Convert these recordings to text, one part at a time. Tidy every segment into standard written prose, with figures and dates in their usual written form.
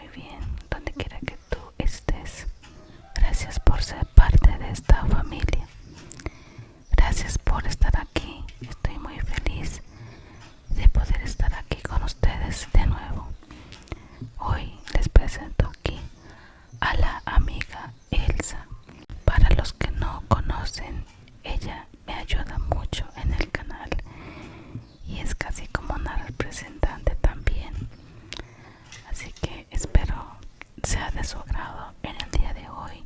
muy bien donde quiera que tú estés. Gracias por ser parte de esta familia. Gracias por estar aquí. Estoy muy feliz de poder estar aquí con ustedes de nuevo. Hoy les presento aquí a la amiga Elsa. Para los que no conocen, ella me ayuda mucho en el canal y es casi como una representante también. Así que espero sea de su agrado en el día de hoy.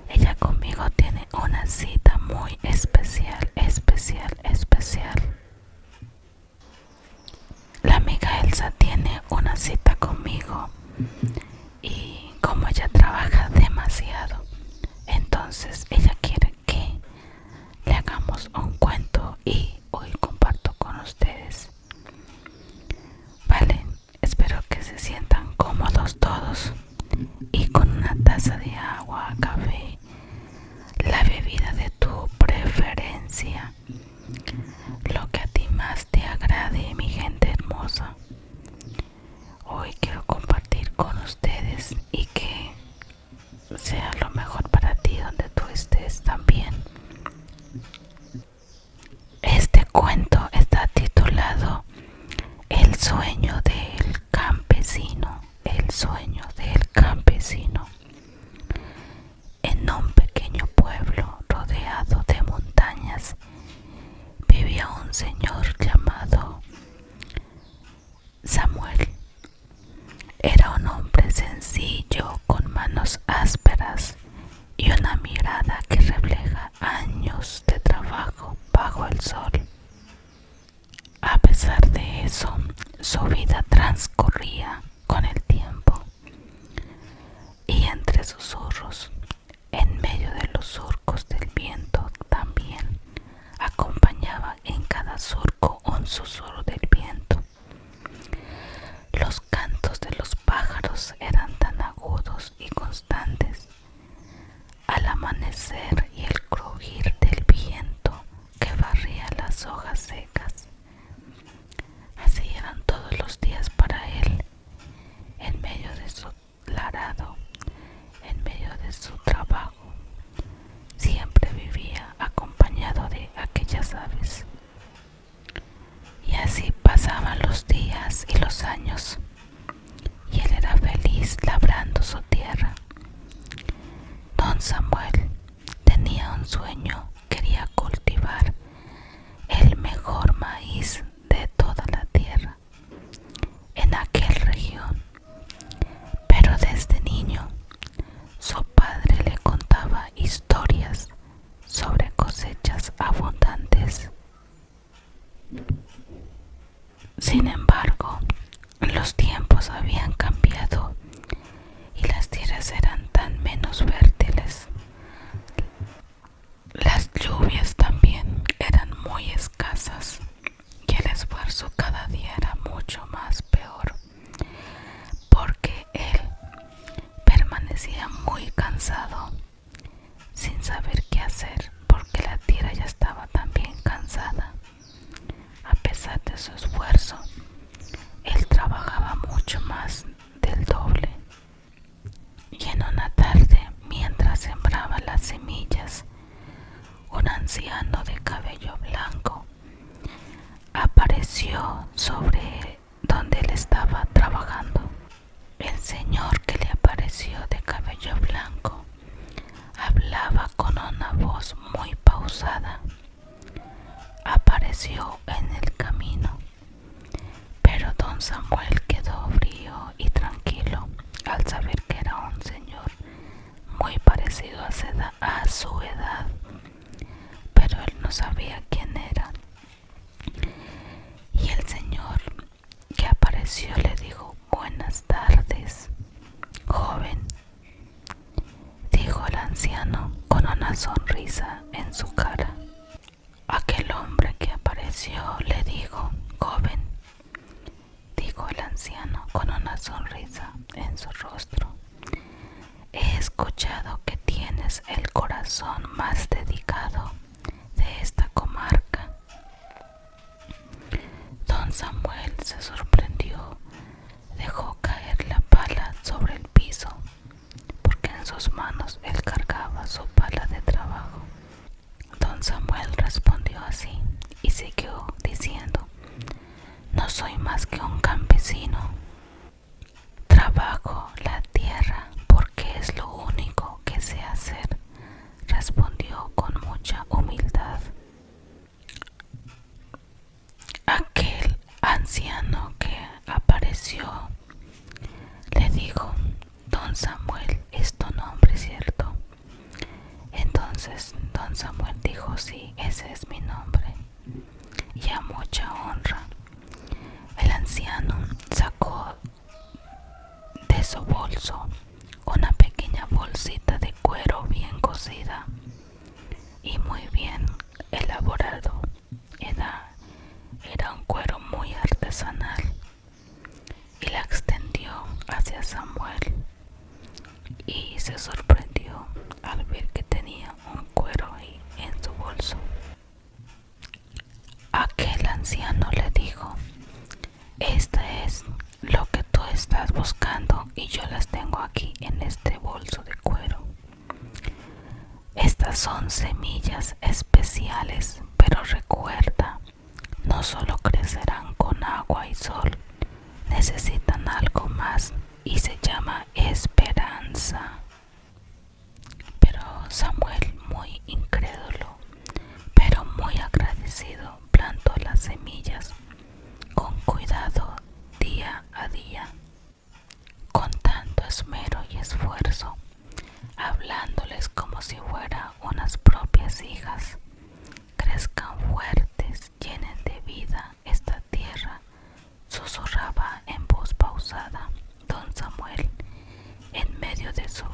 Ella conmigo tiene una cita muy especial. La amiga Elsa tiene una cita conmigo y como ella trabaja demasiado, entonces ella quiere que le hagamos un cuento y hoy comparto con ustedes. Vale, espero que se sientan cómodos todos y con una taza de agua, café, la bebida de tu preferencia, lo que a ti más te agrade, mi gente hermosa. Hoy quiero compartir con ustedes y que sea lo mejor para ti donde tú estés también. Este cuento está titulado El sueño del campesino. El sueño del campesino. En un pequeño pueblo rodeado de montañas vivía un señor llamado Samuel. Era un hombre sencillo con manos ásperas y una mirada que refleja años de trabajo bajo el sol. A pesar de eso, su vida transcurría con el tiempo y entre susurros, en medio de los surcos del viento también, acompañaba en cada surco un susurro del viento. Los cantos de los pájaros eran tan agudos y constantes al amanecer y el crujir del viento que barría las hojas secas. Así eran todos los días para él, en medio de su arado, en medio de su trabajo. Siempre vivía acompañado de aquellas aves. Y así pasaban los días y los años, y él era feliz labrando su tierra. Don Samuel tenía un sueño, quería cultivar el mejor maíz de toda la tierra en aquella región. Pero desde niño, su padre le contaba historias sobre cosechas abundantes. Sin embargo, los tiempos habían cambiado y las tierras eran tan menos fértiles. Las lluvias también eran muy escasas y el esfuerzo cada día era mucho más peor, porque él permanecía muy cansado, sin saber qué hacer, porque la tierra ya estaba también cansada. A pesar de su esfuerzo, él trabajaba mucho más del doble. Y en una tarde, mientras sembraba las semillas, un anciano de cabello blanco apareció sobre donde él estaba trabajando. El señor que le apareció de cabello blanco hablaba con una voz muy pausada. Apareció en el camino, pero don Samuel quedó frío y tranquilo al saber que era un señor muy parecido a su edad, pero él no sabía quién era. Y el señor que apareció le dijo: buenas tardes, joven, dijo el anciano con una sonrisa en su cara. Aquel hombre que apareció le dijo: joven, dijo el anciano con una sonrisa en su rostro, he escuchado que tienes el corazón más dedicado de esta comarca. Don Samuel se sorprendió, dejó caer la pala Samuel respondió así y siguió diciendo: no soy más que un campesino. Trabajo la tierra porque es lo único que sé hacer, respondió con mucha humildad. Aquel anciano que apareció le dijo: don Samuel, ¿es tu nombre cierto? Entonces don Samuel dijo: sí, ese es mi nombre, y a mucha honra. El anciano sacó de su bolso una pequeña bolsita de cuero bien cosida y muy bien elaborado. Era un cuero muy artesanal, y la extendió hacia Samuel, y se sorprendió al ver que tenía un cuero ahí en su bolso. Aquel anciano le dijo: este es lo que tú estás buscando y yo las tengo aquí en este bolso de cuero. Estas son semillas especiales, pero recuerda, no solo crecerán con agua y sol, necesitan algo más y se llama esperanza. Pero Samuel, muy incrédulo, pero muy agradecido, plantó las semillas con cuidado día a día, con tanto esmero y esfuerzo, hablándoles como si fueran unas propias hijas. Crezcan fuertes, llenen de vida esta tierra, susurraba en voz pausada don Samuel en medio de su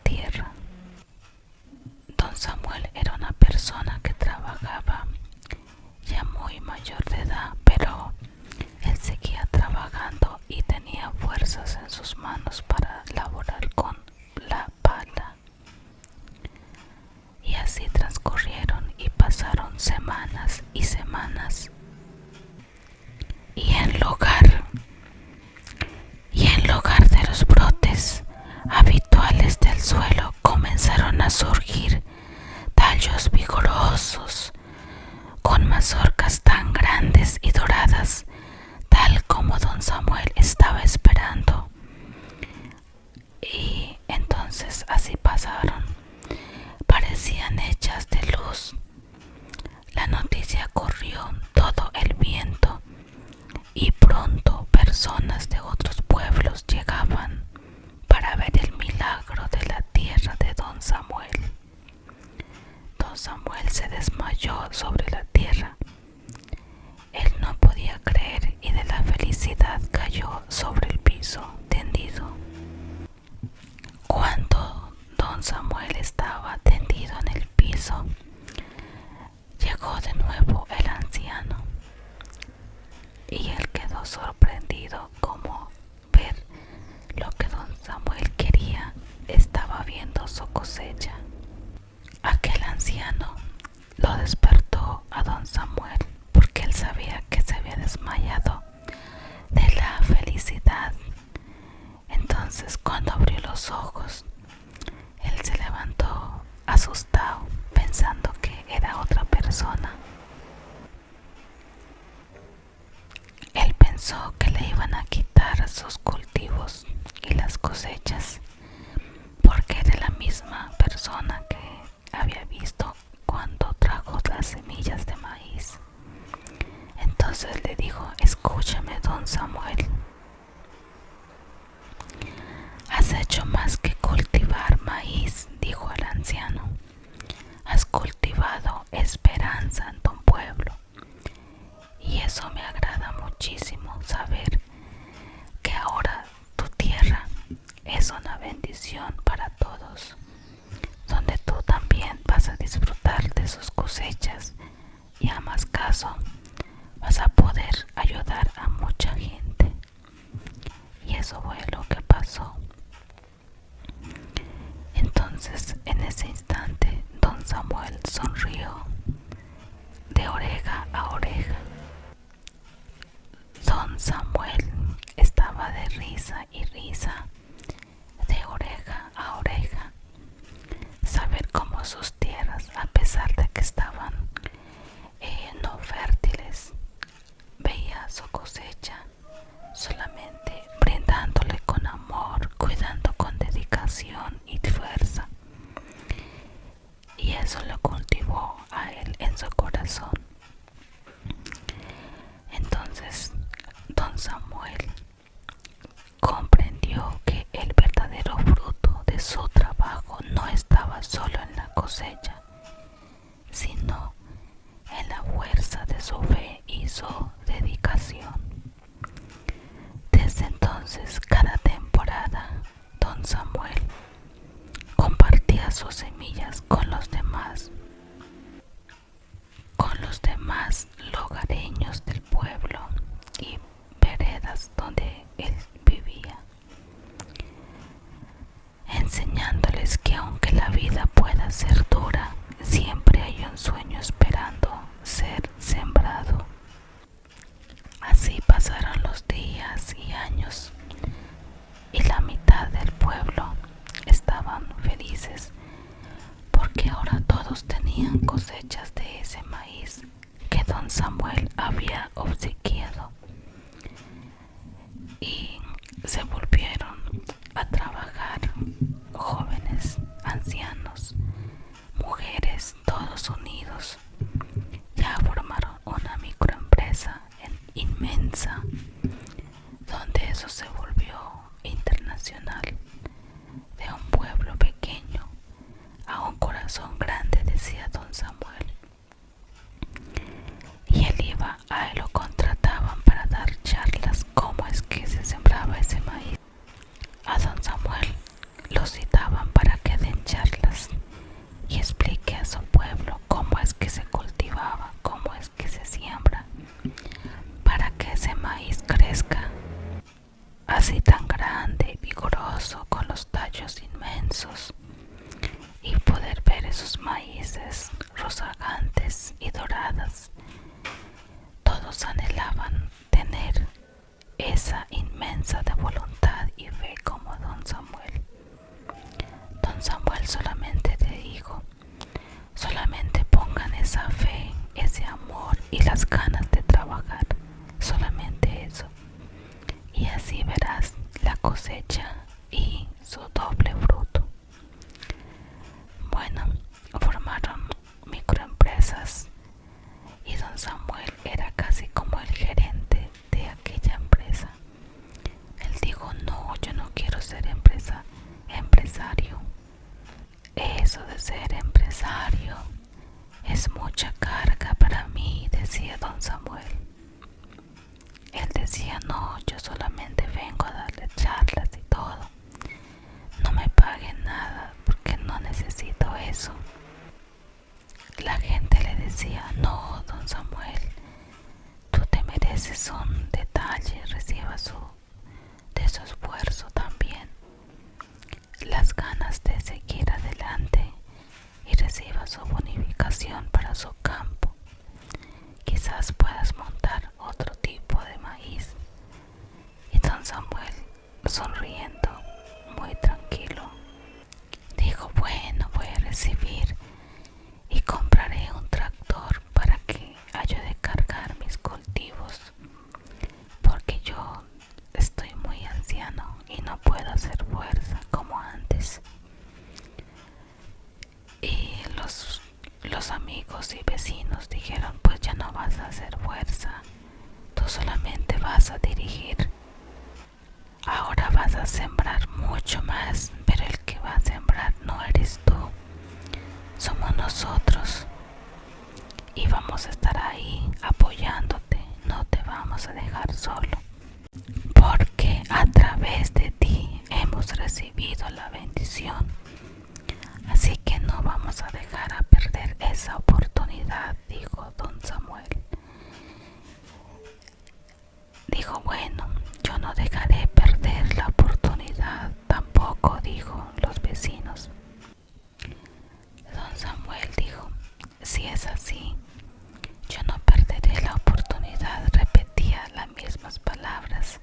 tierra. Don Samuel era una persona que trabajaba ya muy mayor de edad, pero él seguía trabajando y tenía fuerzas en sus manos para laborar con la pala. Y así transcurrieron y pasaron semanas y semanas. Y en lugar de los brotes habituales del suelo comenzaron a surgir tallos vigorosos con mazorcas tan grandes y doradas, tal como don Samuel estaba esperando. Y entonces así pasaron, parecían hechas de luz. La noticia corrió todo el viento y pronto personas de otros pueblos llegaban para ver el milagro de la tierra de don Samuel. Don Samuel se desmayó sobre la tierra. Él no podía creer y de la felicidad cayó sobre el piso tendido. Cuando don Samuel estaba tendido en el piso, llegó de nuevo el anciano, y él quedó sorprendido como ver lo que don Samuel quería. Estaba viendo su cosecha. Aquel anciano lo despertó a don Samuel porque él sabía que se había desmayado de la felicidad. Entonces, cuando abrió los ojos, él se levantó asustado, pensando que era otra persona. Él pensó que le iban a quitar sus cultivos y las cosechas, porque era la misma persona que había visto cuando trajo las semillas de maíz. Entonces le dijo: escúchame, don Samuel, has hecho más que cultivar maíz, dijo el anciano. Has cultivado esperanza en tu pueblo, y eso me agrada muchísimo, saber que ahora tu tierra es una bendición para todos, donde tú también vas a disfrutar de sus cosechas, y a más caso vas a poder ayudar a mucha gente. Y eso fue lo que pasó. Entonces, en ese instante, don Samuel sonrió de oreja a oreja. Don Samuel estaba de risa y risa, de oreja a oreja. Saber como sus tierras, a pesar de que estaban no fértiles, veía su cosecha solamente brindándole con amor, cuidando con dedicación y fuerza. Y eso lo cultivó a él en su corazón. Entonces, don Samuel comprendió que el verdadero fruto de su trabajo no estaba solo en la cosecha, sino en la fuerza de su fe y su dedicación. Desde entonces, cada temporada, don Samuel compartía sus semillas con los demás lugareños del pueblo y veredas donde él vivía, enseñándoles que aunque la vida pueda ser dura, siempre hay un sueño esperando ser sembrado. Así pasaron los días y años, y la mitad del pueblo estaban felices porque ahora todos tenían cosechas de ese maíz que don Samuel había obsequiado, y se volvieron a trabajar jóvenes, ancianos, mujeres, todos unidos. Ya formaron una microempresa inmensa, donde eso se volvió internacional. De un pueblo pequeño a un corazón grande, decía don Samuel. Y él iba, a él lo contrataban para dar charlas cómo es que se sembraba ese maíz. A don Samuel lo citaban para que den charlas y explique a su pueblo cómo es que se cultivaba, cómo es que se siembra, para que ese maíz crezca así tan grande, vigoroso, con los tallos inmensos, y poder ver esos maíces rozagantes y doradas. Todos anhelaban tener esa inmensa de voluntad y fe como don Samuel. Don Samuel solamente le dijo: solamente pongan esa fe, ese amor y las ganas de trabajar, solamente eso, y así verás la cosecha y su doble fruto. Bueno, formaron microempresas y don Samuel era casi como el gerente de aquella empresa. Él dijo: no, yo no quiero ser empresario. Eso de ser empresario es mucha carga para mí, decía don Samuel. Él decía: no, yo solamente vengo a darle charlas y todo. No me paguen nada porque no necesito eso. La gente le decía: no, don Samuel, tú te mereces un detalle, reciba de su esfuerzo también, las ganas de seguir adelante, y reciba su bonificación para su campo. Quizás puedas montar otro tipo de maíz. Y don Samuel, sonriendo, muy tranquilo, dijo: bueno, voy a recibir y compraré un tractor para que ayude a cargar mis cultivos, porque yo estoy muy anciano y no puedo hacer fuerza como antes. Y los amigos y vecinos dijeron: pues ya no vas a hacer fuerza, tú solamente vas a dirigir. Ahora vas a sembrar mucho más, pero el que va a sembrar no eres tú, somos nosotros, y vamos a estar ahí apoyándote, no te vamos a dejar solo, porque a través de ti hemos recibido la bendición. Así que no vamos a dejar a perder esa oportunidad, dijo don Samuel. Dijo: bueno, yo no dejaré perder la oportunidad tampoco, dijo los vecinos. Don Samuel dijo: si es así, yo no perderé la oportunidad. Repetía las mismas palabras.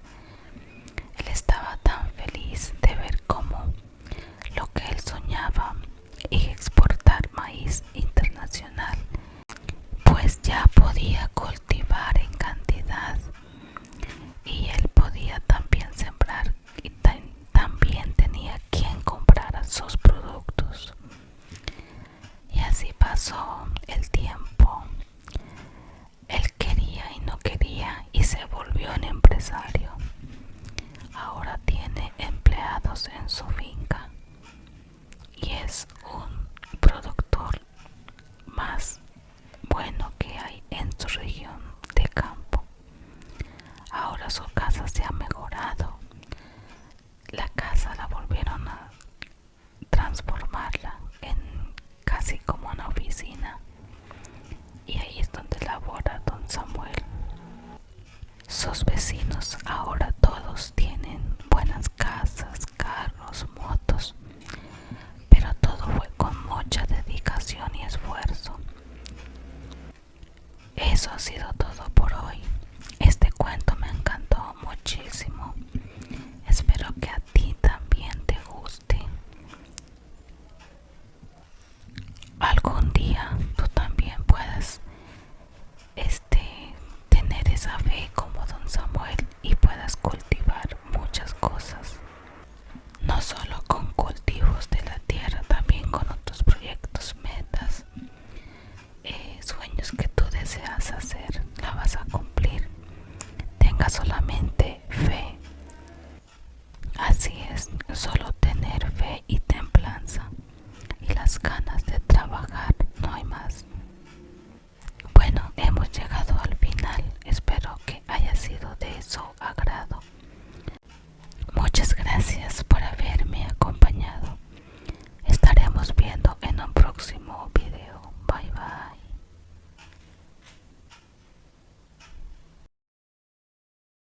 Él estaba tan feliz de ver cómo lo que él soñaba y exportaba eso ha sido todo por hoy. Este cuento me encantó muchísimo. Espero que a ti también te guste. Algún día tú también puedas tener esa fe como don Samuel y puedas cultivar muchas cosas. No solo con cultivos de la tierra, también con otros proyectos, metas, sueños que tú deseas hacer, la vas a cumplir. Tenga solamente fe. Así es, solo tener fe y